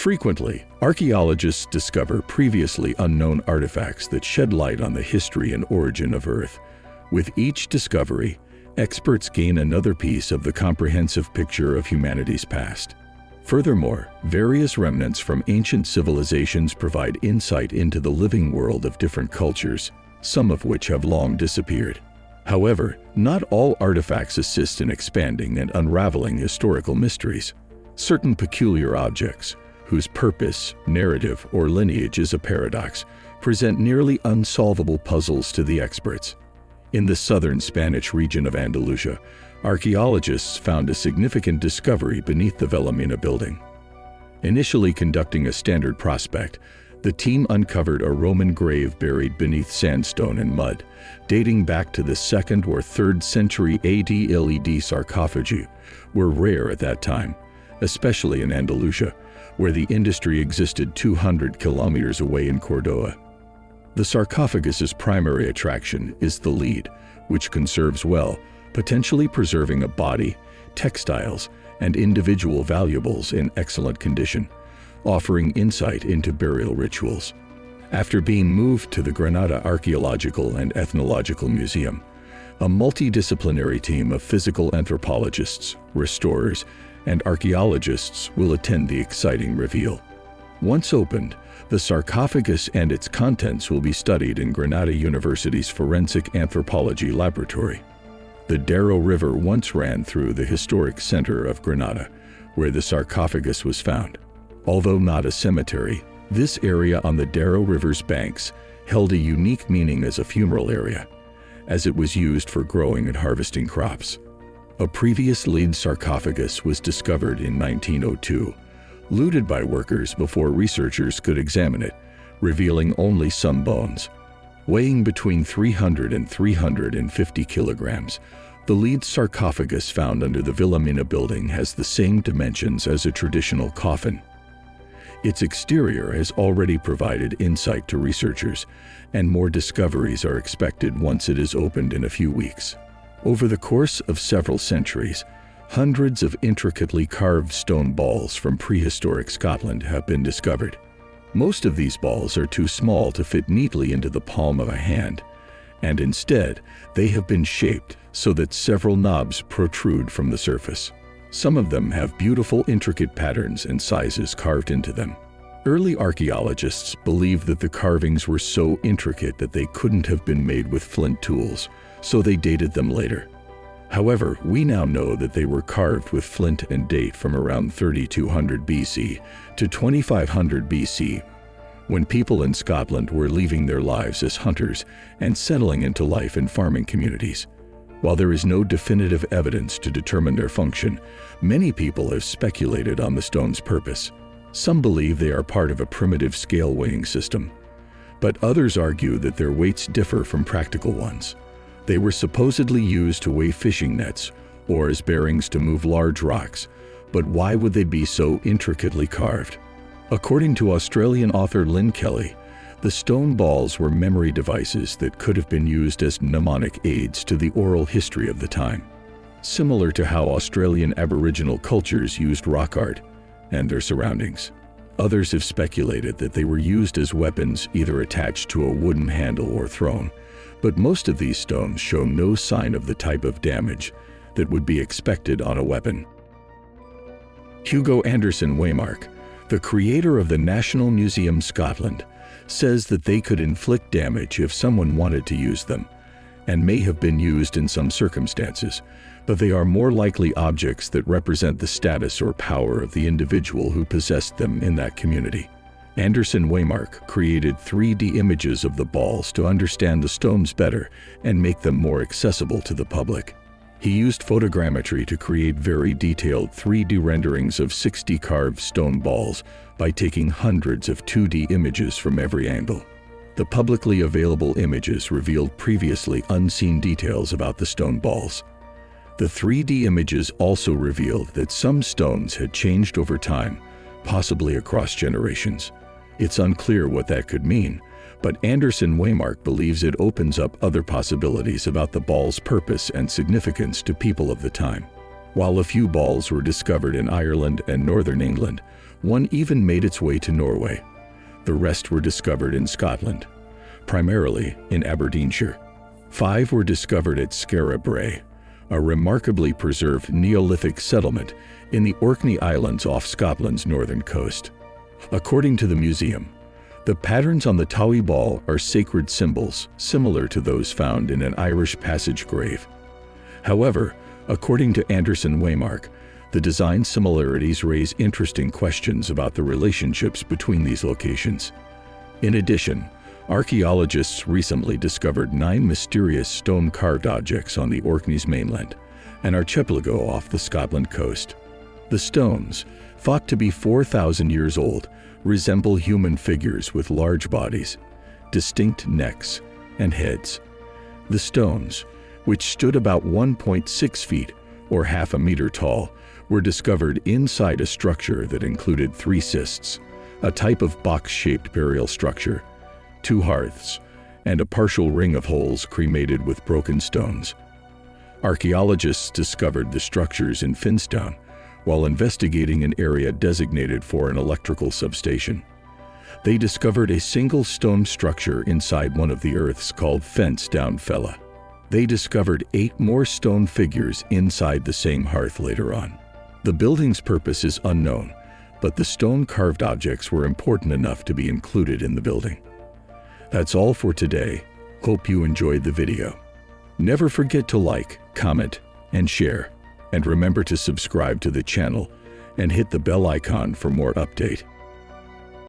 Frequently, archaeologists discover previously unknown artifacts that shed light on the history and origin of Earth. With each discovery, experts gain another piece of the comprehensive picture of humanity's past. Furthermore, various remnants from ancient civilizations provide insight into the living world of different cultures, some of which have long disappeared. However, not all artifacts assist in expanding and unraveling historical mysteries. Certain peculiar objects, whose purpose, narrative, or lineage is a paradox, present nearly unsolvable puzzles to the experts. In the southern Spanish region of Andalusia, archaeologists found a significant discovery beneath the Villamena building. Initially conducting a standard prospect, the team uncovered a Roman grave buried beneath sandstone and mud, dating back to the 2nd or 3rd century AD. LED sarcophagi were rare at that time, especially in Andalusia, where the industry existed 200 kilometers away in Córdoba. The sarcophagus's primary attraction is the lead, which conserves well, potentially preserving a body, textiles, and individual valuables in excellent condition, offering insight into burial rituals. After being moved to the Granada Archaeological and Ethnological Museum, a multidisciplinary team of physical anthropologists, restorers, and archaeologists will attend the exciting reveal. Once opened, the sarcophagus and its contents will be studied in Granada University's Forensic Anthropology Laboratory. The Darro River once ran through the historic center of Granada, where the sarcophagus was found. Although not a cemetery, this area on the Darro River's banks held a unique meaning as a funeral area, as it was used for growing and harvesting crops. A previous lead sarcophagus was discovered in 1902, looted by workers before researchers could examine it, revealing only some bones. Weighing between 300 and 350 kilograms, the lead sarcophagus found under the Villamena building has the same dimensions as a traditional coffin. Its exterior has already provided insight to researchers, and more discoveries are expected once it is opened in a few weeks. Over the course of several centuries, hundreds of intricately carved stone balls from prehistoric Scotland have been discovered. Most of these balls are too small to fit neatly into the palm of a hand, and instead, they have been shaped so that several knobs protrude from the surface. Some of them have beautiful intricate patterns and sizes carved into them. Early archaeologists believed that the carvings were so intricate that they couldn't have been made with flint tools, so they dated them later. However, we now know that they were carved with flint and date from around 3200 BC to 2500 BC, when people in Scotland were leaving their lives as hunters and settling into life in farming communities. While there is no definitive evidence to determine their function, many people have speculated on the stone's purpose. Some believe they are part of a primitive scale weighing system, but others argue that their weights differ from practical ones. They were supposedly used to weigh fishing nets or as bearings to move large rocks, but why would they be so intricately carved? According to Australian author Lynn Kelly, the stone balls were memory devices that could have been used as mnemonic aids to the oral history of the time, similar to how Australian Aboriginal cultures used rock art and their surroundings. Others have speculated that they were used as weapons, either attached to a wooden handle or thrown, but most of these stones show no sign of the type of damage that would be expected on a weapon. Hugo Anderson Waymark, the creator of the National Museum Scotland, says that they could inflict damage if someone wanted to use them, and may have been used in some circumstances, but they are more likely objects that represent the status or power of the individual who possessed them in that community. Anderson Waymark created 3D images of the balls to understand the stones better and make them more accessible to the public. He used photogrammetry to create very detailed 3D renderings of 60 carved stone balls by taking hundreds of 2D images from every angle. The publicly available images revealed previously unseen details about the stone balls. The 3D images also revealed that some stones had changed over time, possibly across generations. It's unclear what that could mean, but Anderson Waymark believes it opens up other possibilities about the ball's purpose and significance to people of the time. While a few balls were discovered in Ireland and northern England, One even made its way to Norway. The rest were discovered in Scotland, primarily in Aberdeenshire. 5 were discovered at Skara Brae, a remarkably preserved Neolithic settlement in the Orkney Islands off Scotland's northern coast. According to the museum, the patterns on the Towie ball are sacred symbols similar to those found in an Irish passage grave. However, according to Anderson Waymark, the design similarities raise interesting questions about the relationships between these locations. In addition, archaeologists recently discovered 9 mysterious stone-carved objects on the Orkney's mainland, an archipelago off the Scotland coast. The stones, thought to be 4,000 years old, resemble human figures with large bodies, distinct necks, and heads. The stones, which stood about 1.6 feet or half a meter tall, were discovered inside a structure that included 3 cists, a type of box-shaped burial structure, 2 hearths, and a partial ring of holes cremated with broken stones. Archaeologists discovered the structures in Finstone while investigating an area designated for an electrical substation. They discovered a single stone structure inside one of the earths called Fence Down Fella. They discovered 8 more stone figures inside the same hearth later on. The building's purpose is unknown, but the stone-carved objects were important enough to be included in the building. That's all for today. Hope you enjoyed the video. Never forget to like, comment, and share. And remember to subscribe to the channel and hit the bell icon for more update.